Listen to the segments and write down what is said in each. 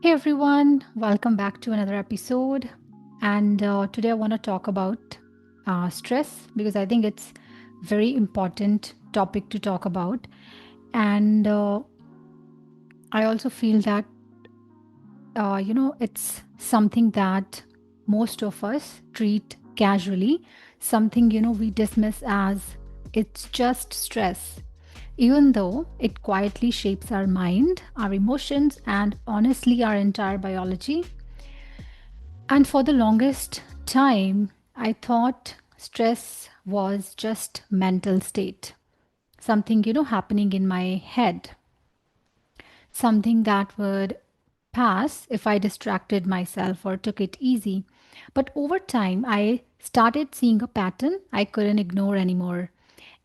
Hey everyone, welcome back to another episode. And today I want to talk about stress because I think it's very important topic to talk about. And I also feel that it's something that most of us treat casually, something we dismiss as it's just stress, even though it quietly shapes our mind, our emotions, and honestly our entire biology. And for the longest time, I thought stress was just mental state, something, happening in my head, something that would pass if I distracted myself or took it easy. But over time, I started seeing a pattern I couldn't ignore anymore.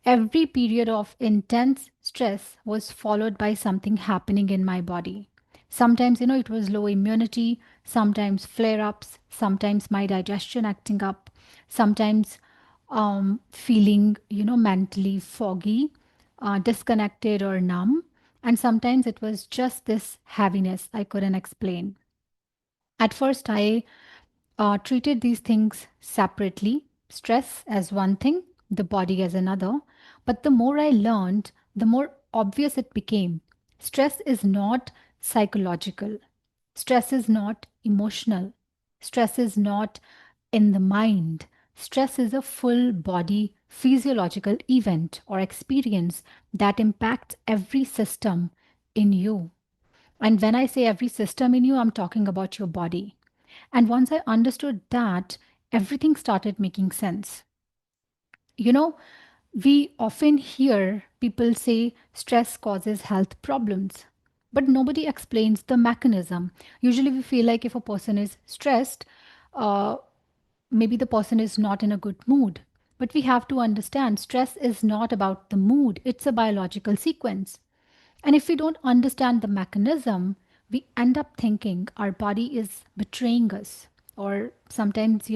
Every period of intense stress was followed by something happening in my body. Sometimes, it was low immunity, sometimes flare ups, sometimes my digestion acting up, sometimes feeling, mentally foggy, disconnected or numb. And sometimes it was just this heaviness I couldn't explain. At first, I treated these things separately, stress as one thing, the body as another. But the more I learned, the more obvious it became. Stress is not psychological, stress is not emotional, stress is not in the mind. Stress is a full body physiological event or experience that impacts every system in you. And when I say every system in you, I'm talking about your body. And once I understood that, everything started making sense. You know, we often hear people say stress causes health problems, but nobody explains the mechanism. Usually, we feel like if a person is stressed, uh, maybe the person is not in a good mood. But we have to understand stress is not about the mood, it's a biological sequence. And if we don't understand the mechanism, we end up thinking our body is betraying us. Or sometimes,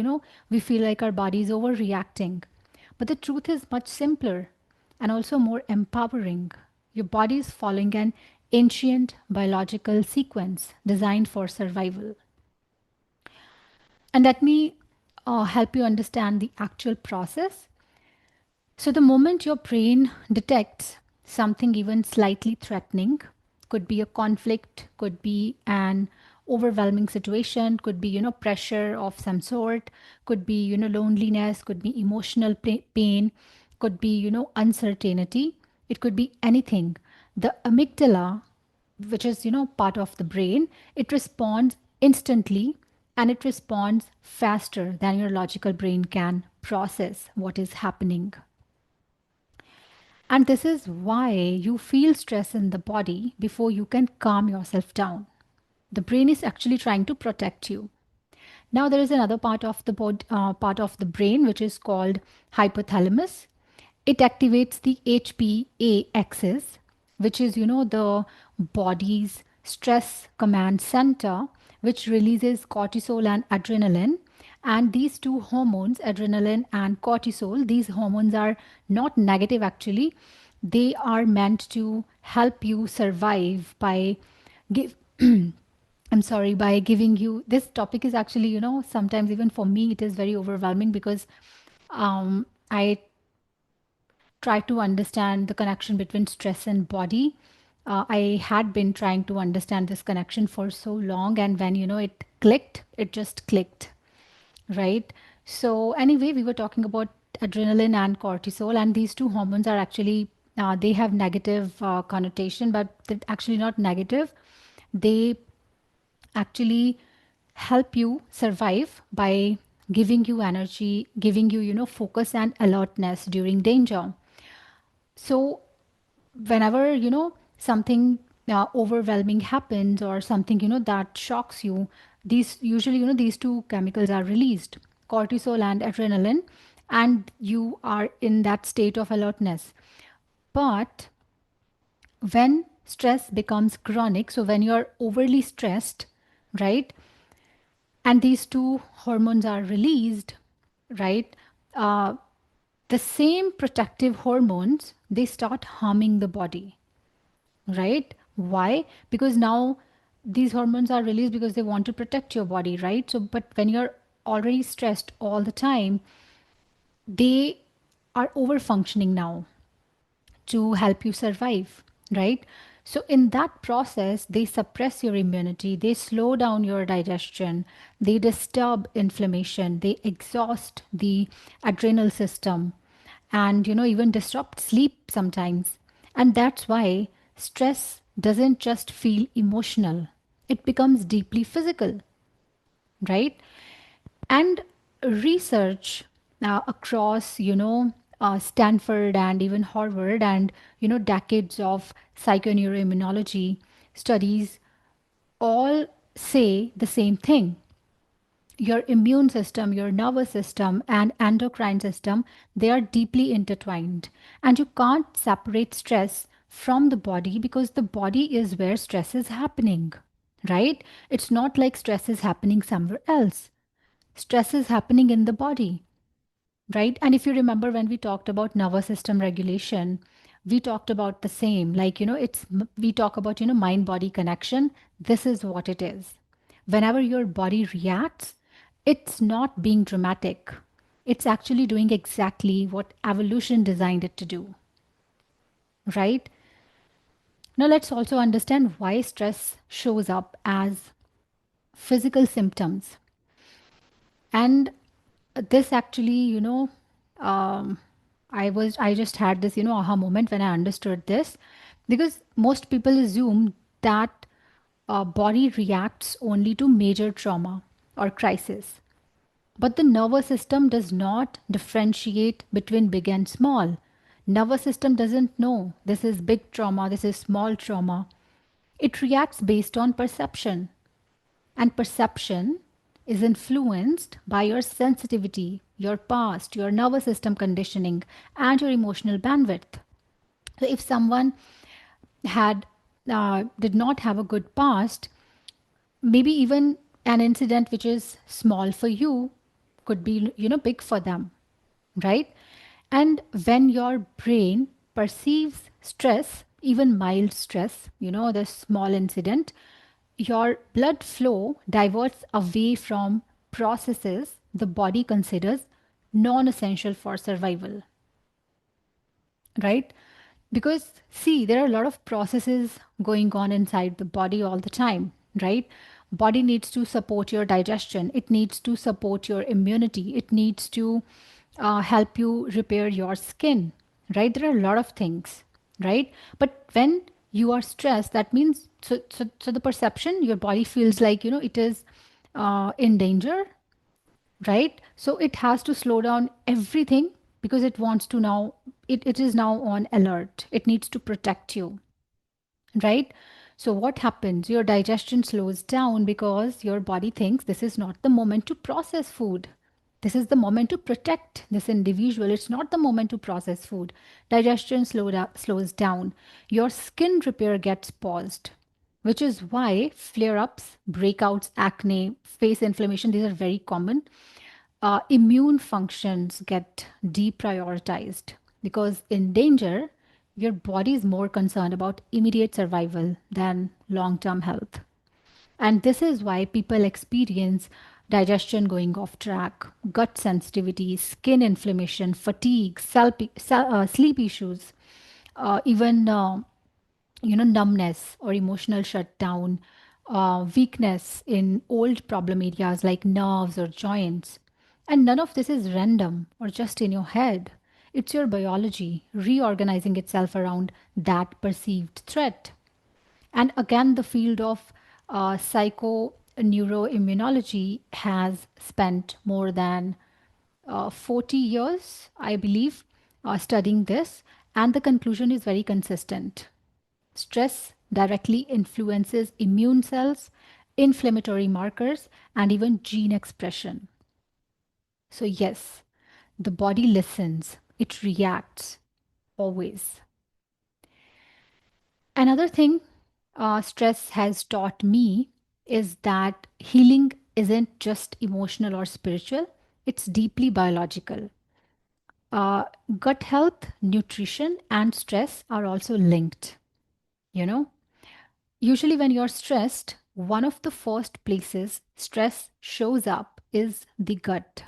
we feel like our body is overreacting. But the truth is much simpler and also more empowering. Your body is following an ancient biological sequence designed for survival. And let me help you understand the actual process. So, the moment your brain detects something even slightly threatening, could be a conflict, could be an overwhelming situation, could be, pressure of some sort, could be, loneliness, could be emotional pain, could be, uncertainty, it could be anything. The amygdala, which is, part of the brain, it responds instantly and it responds faster than your logical brain can process what is happening. And this is why you feel stress in the body before you can calm yourself down. The brain is actually trying to protect you. Now there is another part of the brain which is called hypothalamus. It activates the HPA axis, which is the body's stress command center, which releases cortisol and adrenaline. And these two hormones, adrenaline and cortisol, these hormones are not negative actually. They are meant to help you survive by give I'm sorry, by giving you this topic is actually, sometimes even for me, it is very overwhelming because I try to understand the connection between stress and body. I had been trying to understand this connection for so long, and when, it clicked, it just clicked, right? So, anyway, we were talking about adrenaline and cortisol, and these two hormones are actually, they have negative connotation, but they're actually not negative. They actually help you survive by giving you energy, giving you, focus and alertness during danger. So, whenever, something overwhelming happens or something, that shocks you, these usually, these two chemicals are released, cortisol and adrenaline, and you are in that state of alertness. But when stress becomes chronic, so when you're overly stressed, right, and these two hormones are released, right, uh, the same protective hormones they start harming the body, right? Why? Because now these hormones are released because they want to protect your body, right? So, but when you're already stressed all the time, they are over functioning now to help you survive, right? So, in that process, they suppress your immunity, they slow down your digestion, they disturb inflammation, they exhaust the adrenal system, and even disrupt sleep sometimes. And that's why stress doesn't just feel emotional, it becomes deeply physical, right? And research across Stanford and even Harvard, and decades of psychoneuroimmunology studies all say the same thing. Your immune system, your nervous system, and endocrine system, they are deeply intertwined, and you can't separate stress from the body because the body is where stress is happening, right? It's not like stress is happening somewhere else. Stress is happening in the body, right? And if you remember, when we talked about nervous system regulation, we talked about the same, like we talk about mind body connection. This is what it is. Whenever your body reacts, it's not being dramatic, it's actually doing exactly what evolution designed it to do, right? Now let's also understand why stress shows up as physical symptoms. And this actually, um, I just had this aha moment when I understood this, because most people assume that body reacts only to major trauma or crisis, but the nervous system does not differentiate between big and small. Nervous system doesn't know this is big trauma, this is small trauma. It reacts based on perception, and perception is influenced by your sensitivity, your past, your nervous system conditioning, and your emotional bandwidth. So, if someone had did not have a good past, maybe even an incident which is small for you could be big for them, right? And when your brain perceives stress, even mild stress, the small incident, your blood flow diverts away from processes the body considers non essential for survival, right? Because, see, there are a lot of processes going on inside the body all the time, right? Body needs to support your digestion, it needs to support your immunity, it needs to help you repair your skin, right? There are a lot of things, right? But when you are stressed, that means, so the perception, your body feels like it is in danger, right? So it has to slow down everything because it wants to now, it is now on alert. It needs to protect you, right? So what happens? Your digestion slows down because your body thinks this is not the moment to process food. This is the moment to protect this individual. It's not the moment to process food. Digestion slows down. Your skin repair gets paused, which is why flare ups, breakouts, acne, face inflammation, these are very common. Immune functions get deprioritized because in danger, your body is more concerned about immediate survival than long term health. And this is why people experience digestion going off track, gut sensitivity, skin inflammation, fatigue, sleep issues, even numbness or emotional shutdown, weakness in old problem areas like nerves or joints. And none of this is random or just in your head. It's your biology reorganizing itself around that perceived threat. And again, the field of psychoneuroimmunology has spent more than 40 years, I believe, studying this. And the conclusion is very consistent. Stress directly influences immune cells, inflammatory markers, and even gene expression. So, yes, the body listens, it reacts always. Another thing stress has taught me is that healing isn't just emotional or spiritual, it's deeply biological. Uh, Gut health, nutrition, and stress are also linked. You know, usually when you're stressed, one of the first places stress shows up is the gut,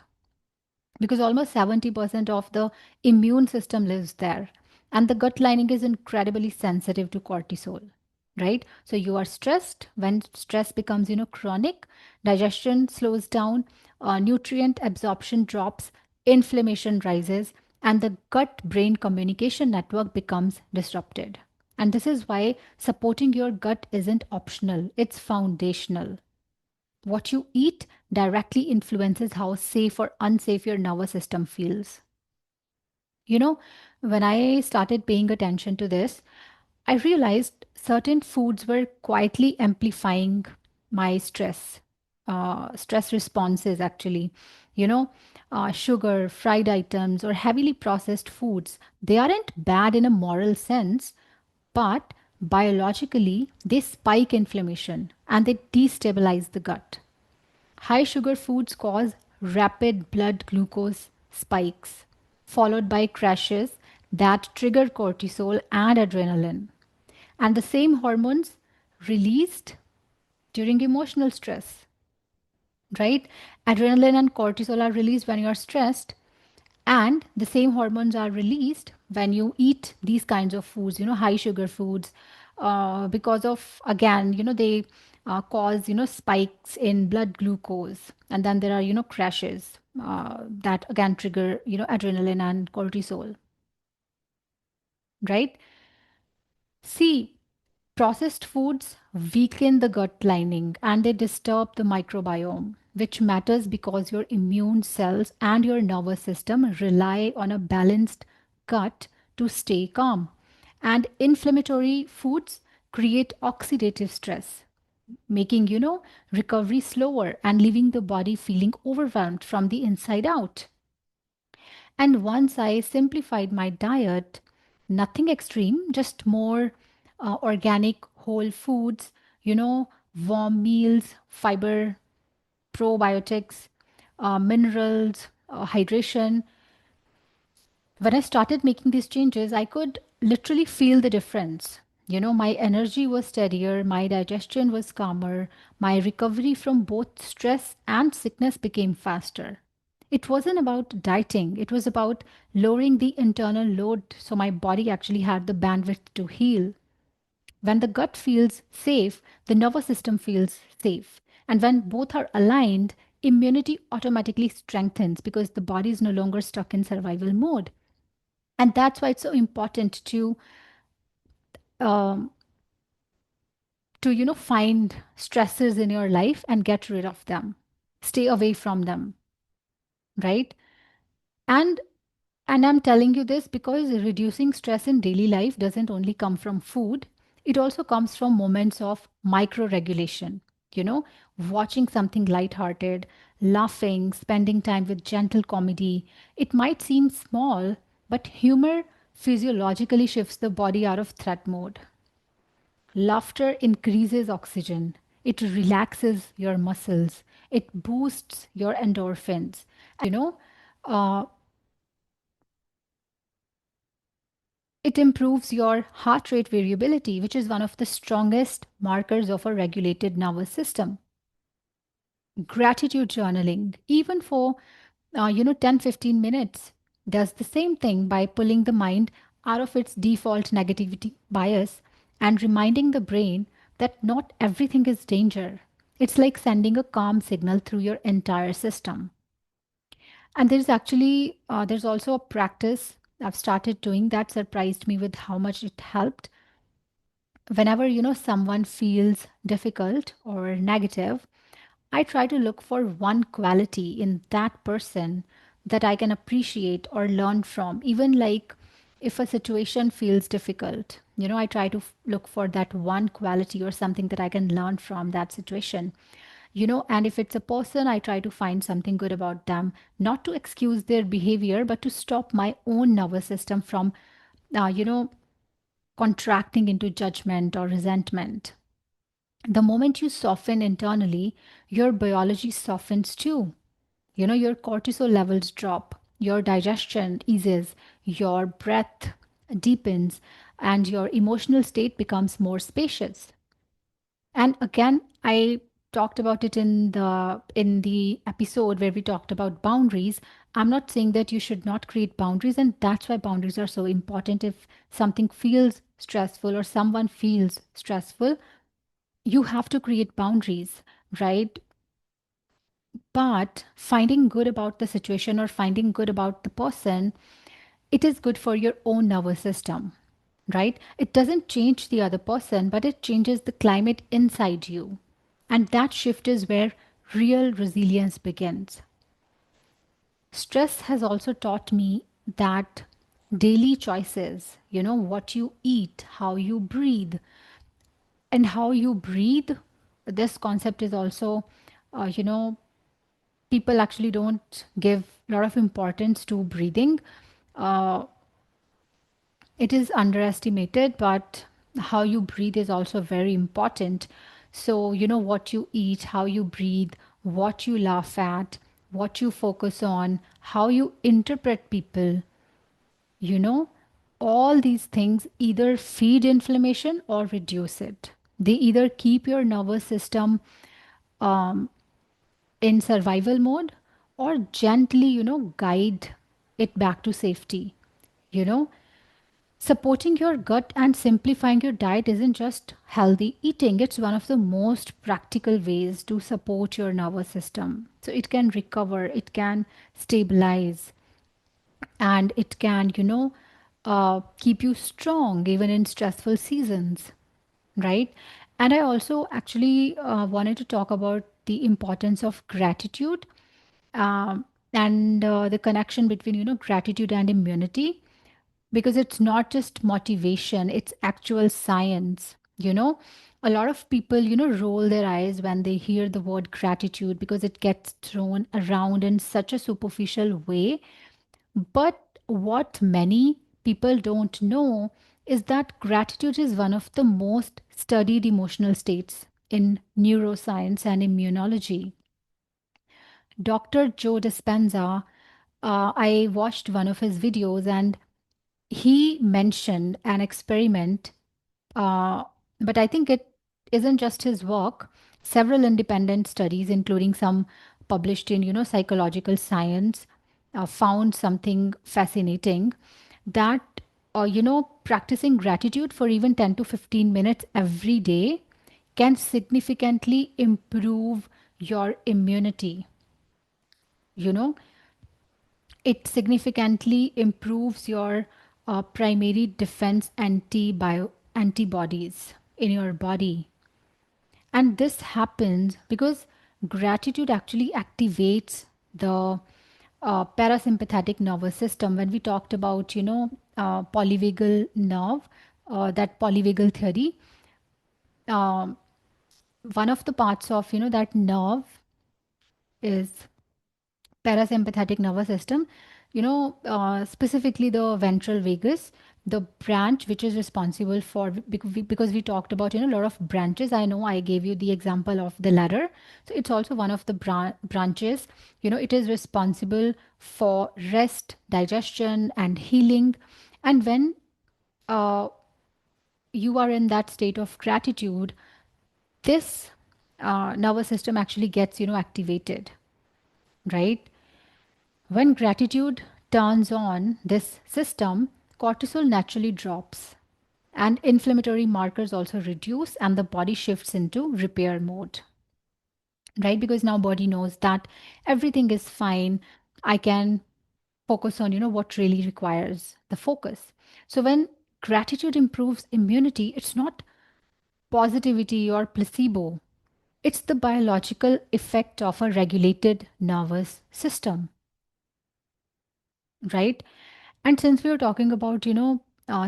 because almost 70% of the immune system lives there. And the gut lining is incredibly sensitive to cortisol, right? So you are stressed. When stress becomes, chronic, digestion slows down, nutrient absorption drops, inflammation rises, and the gut brain communication network becomes disrupted. And this is why supporting your gut isn't optional, it's foundational. What you eat directly influences how safe or unsafe your nervous system feels. You know, when I started paying attention to this, I realized certain foods were quietly amplifying my stress responses, actually. You know, sugar, fried items, or heavily processed foods, they aren't bad in a moral sense, but biologically, they spike inflammation and they destabilize the gut. High sugar foods cause rapid blood glucose spikes, followed by crashes that trigger cortisol and adrenaline, and the same hormones released during emotional stress, right? Adrenaline and cortisol are released when you are stressed, and the same hormones are released when you eat these kinds of foods, high sugar foods, because of, again, they cause, spikes in blood glucose. And then there are, crashes that again trigger, adrenaline and cortisol, right? See, processed foods weaken the gut lining and they disturb the microbiome, which matters because your immune cells and your nervous system rely on a balanced gut to stay calm. And inflammatory foods create oxidative stress, making, recovery slower and leaving the body feeling overwhelmed from the inside out. And once I simplified my diet, nothing extreme, just more organic whole foods, warm meals, fiber, probiotics, minerals, hydration. When I started making these changes, I could literally feel the difference. My energy was steadier, my digestion was calmer, my recovery from both stress and sickness became faster. It wasn't about dieting, it was about lowering the internal load so my body actually had the bandwidth to heal. When the gut feels safe, the nervous system feels safe. And when both are aligned, immunity automatically strengthens because the body is no longer stuck in survival mode. And that's why it's so important um, to find stresses in your life and get rid of them, stay away from them, right? and And I'm telling you this because reducing stress in daily life doesn't only come from food, it also comes from moments of micro regulation. You know, watching something lighthearted, laughing, spending time with gentle comedy. It might seem small, but humor physiologically shifts the body out of threat mode. Laughter increases oxygen, it relaxes your muscles, it boosts your endorphins. Uh, It improves your heart rate variability, which is one of the strongest markers of a regulated nervous system. Gratitude journaling, even for 10-15 minutes, does the same thing by pulling the mind out of its default negativity bias and reminding the brain that not everything is danger. It's like sending a calm signal through your entire system. And there's also a practice I've started doing that surprised me with how much it helped. Whenever someone feels difficult or negative, I try to look for one quality in that person that I can appreciate or learn from. Even like if a situation feels difficult, I try to look for that one quality or something that I can learn from that situation. And if it's a person, I try to find something good about them, not to excuse their behavior, but to stop my own nervous system from uh, you know contracting into judgment or resentment. The moment you soften internally, your biology softens too. Your cortisol levels drop, your digestion eases, your breath deepens, and your emotional state becomes more spacious. And again, I talked about it in the episode where we talked about boundaries. I'm not saying that you should not create boundaries, and that's why boundaries are so important. If something feels stressful or someone feels stressful, you have to create boundaries, right? But finding good about the situation or finding good about the person, it is good for your own nervous system, right? It doesn't change the other person, but it changes the climate inside you. And that shift is where real resilience begins. Stress has also taught me that daily choices, what you eat, how you breathe, and how you breathe, this concept is also, you know, people actually don't give a lot of importance to breathing. Uh, it is underestimated, but how you breathe is also very important. So, what you eat, how you breathe, what you laugh at, what you focus on, how you interpret people, you know, all these things either feed inflammation or reduce it. They either keep your nervous system um, in survival mode or gently, guide it back to safety. You know, supporting your gut and simplifying your diet isn't just healthy eating, it's one of the most practical ways to support your nervous system. So it can recover, it can stabilize, and it can, keep you strong even in stressful seasons, right? And I also actually wanted to talk about the importance of gratitude, and the connection between, gratitude and immunity, because it's not just motivation, it's actual science. A lot of people, roll their eyes when they hear the word gratitude because it gets thrown around in such a superficial way. But what many people don't know is that gratitude is one of the most studied emotional states in neuroscience and immunology. Dr. Joe Dispenza, I watched one of his videos and he mentioned an experiment, uh, but I think it isn't just his work. Several independent studies, including some published in, psychological science, found something fascinating that, practicing gratitude for even 10 to 15 minutes every day can significantly improve your immunity. You know, it significantly improves your primary defense antibodies in your body. And this happens because gratitude actually activates the parasympathetic nervous system. When we talked about, polyvagal nerve, that polyvagal theory, um, one of the parts of, that nerve is parasympathetic nervous system, specifically the ventral vagus, the branch which is responsible for, because we talked about, a lot of branches. I know I gave you the example of the ladder. So it's also one of the branches. It is responsible for rest, digestion, and healing. And when uh, you are in that state of gratitude, this nervous system actually gets, activated, right? When gratitude turns on this system, cortisol naturally drops and inflammatory markers also reduce and the body shifts into repair mode, right? Because now body knows that everything is fine. I can focus on, what really requires the focus. So when gratitude improves immunity, it's not positivity or placebo. It's the biological effect of a regulated nervous system, right? And since we were talking about,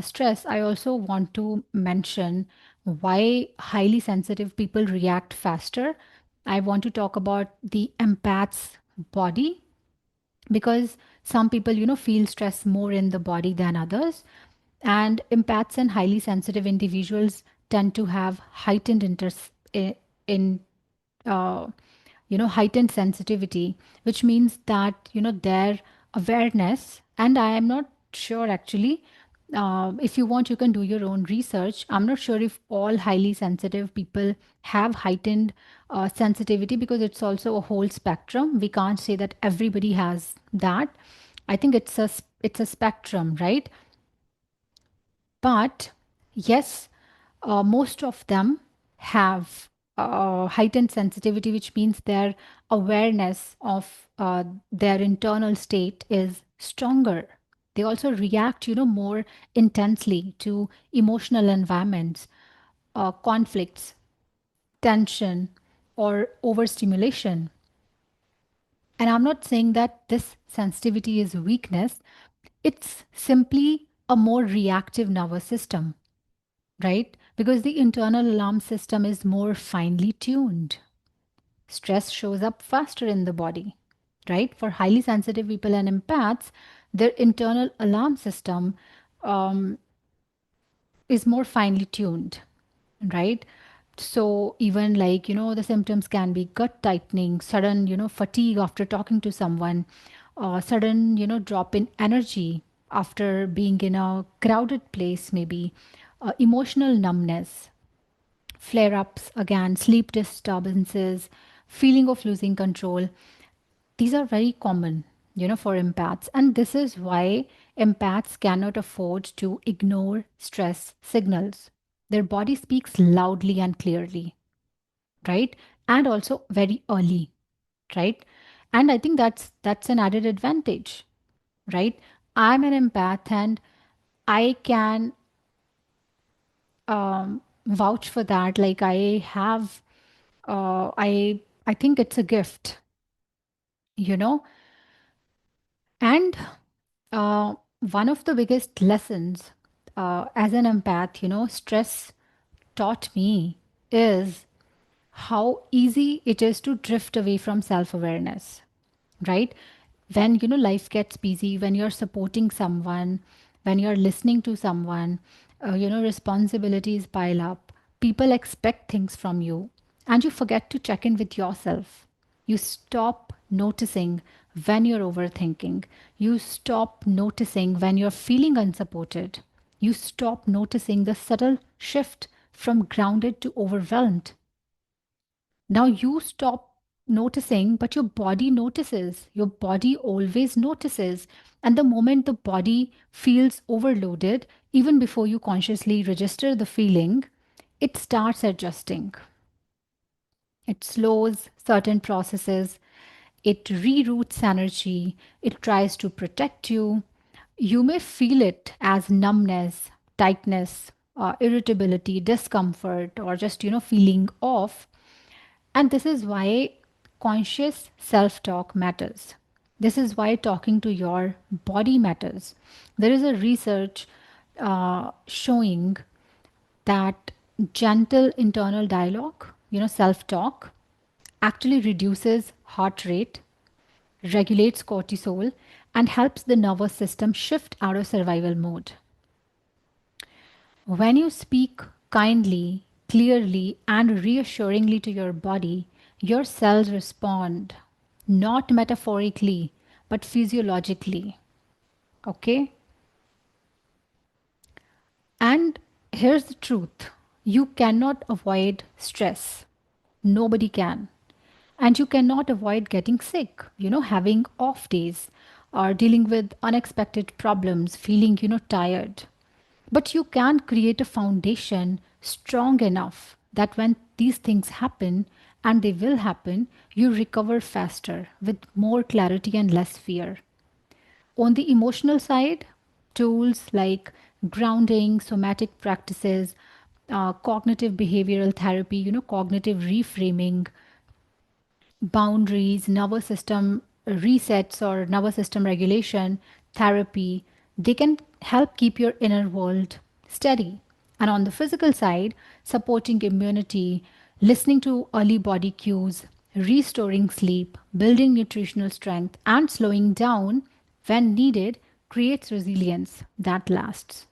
stress, I also want to mention why highly sensitive people react faster. I want to talk about the empath's body, because some people, feel stress more in the body than others. And empaths and highly sensitive individuals tend to have heightened interest in uh, heightened sensitivity, which means that, their awareness, and I am not sure actually, If you want, you can do your own research. I'm not sure if all highly sensitive people have heightened sensitivity, because it's also a whole spectrum. We can't say that everybody has that. I think it's a spectrum, right? But yes, most of them have heightened sensitivity, which means their awareness of their internal state is stronger. They also react, more intensely to emotional environments, conflicts, tension, or overstimulation. And I'm not saying that this sensitivity is weakness, it's simply a more reactive nervous system, right? Because the internal alarm system is more finely tuned. Stress shows up faster in the body, right? For highly sensitive people and empaths, their internal alarm system um, is more finely tuned, right? So even like, the symptoms can be gut tightening, sudden, fatigue after talking to someone, sudden, drop in energy after being in a crowded place, maybe emotional numbness, flare ups, again, sleep disturbances, feeling of losing control. These are very common, for empaths. And this is why empaths cannot afford to ignore stress signals. Their body speaks loudly and clearly, right? And also very early, right? And I think that's an added advantage, right? I'm an empath and I can vouch for that. Like I have, I think it's a gift, you know. And one of the biggest lessons as an empath, stress taught me is how easy it is to drift away from self awareness, right? When, life gets busy, when you're supporting someone, when you're listening to someone, responsibilities pile up, people expect things from you, and you forget to check in with yourself. You stop noticing when you're overthinking. You stop noticing when you're feeling unsupported. You stop noticing the subtle shift from grounded to overwhelmed. Now you stop noticing, but your body notices. Your body always notices. And the moment the body feels overloaded, even before you consciously register the feeling, it starts adjusting. It slows certain processes, it reroutes energy, it tries to protect you. You may feel it as numbness, tightness, irritability, discomfort, or just, feeling off. And this is why conscious self talk matters. This is why talking to your body matters. There is a research showing that gentle internal dialogue, self talk, actually reduces heart rate, regulates cortisol, and helps the nervous system shift out of survival mode. When you speak kindly, clearly, and reassuringly to your body, your cells respond, not metaphorically, but physiologically. Okay? And here's the truth, you cannot avoid stress. Nobody can. And you cannot avoid getting sick, having off days or dealing with unexpected problems, feeling, tired. But you can create a foundation strong enough that when these things happen, and they will happen, you recover faster with more clarity and less fear. On the emotional side, tools like grounding, somatic practices, cognitive behavioral therapy, cognitive reframing, boundaries, nervous system resets or nervous system regulation, therapy, they can help keep your inner world steady. And on the physical side, supporting immunity, listening to early body cues, restoring sleep, building nutritional strength, and slowing down when needed creates resilience that lasts.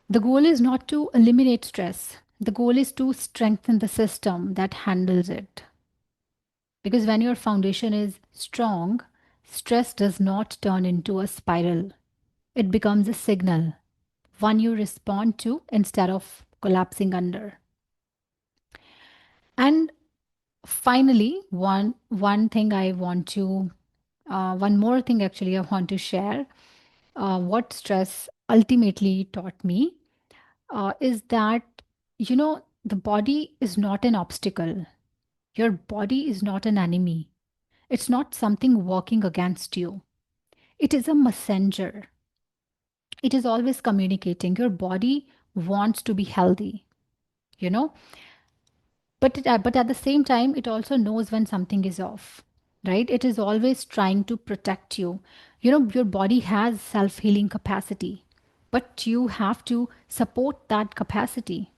The goal is not to eliminate stress. The goal is to strengthen the system that handles it. Because when your foundation is strong, stress does not turn into a spiral. It becomes a signal, one you respond to instead of collapsing under. And finally, one thing I want to one more thing actually I want to share. What stress ultimately taught me is that the body is not an obstacle. Your body is not an enemy. It's not something working against you. It is a messenger. It is always communicating. Your body wants to be healthy, you know, but at the same time, it also knows when something is off, right? It is always trying to protect you. Your body has self healing capacity, but you have to support that capacity.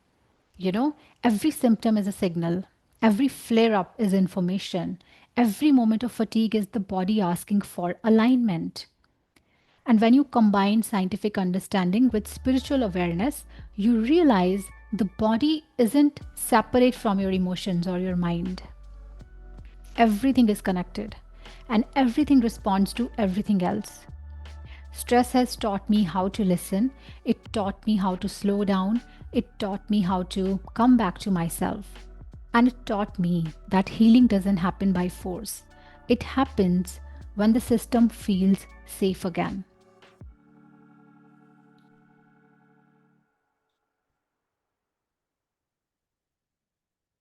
You know, every symptom is a signal, every flare up is information, every moment of fatigue is the body asking for alignment. And when you combine scientific understanding with spiritual awareness, you realize the body isn't separate from your emotions or your mind. Everything is connected and everything responds to everything else. Stress has taught me how to listen, it taught me how to slow down, it taught me how to come back to myself. And it taught me that healing doesn't happen by force, it happens when the system feels safe again.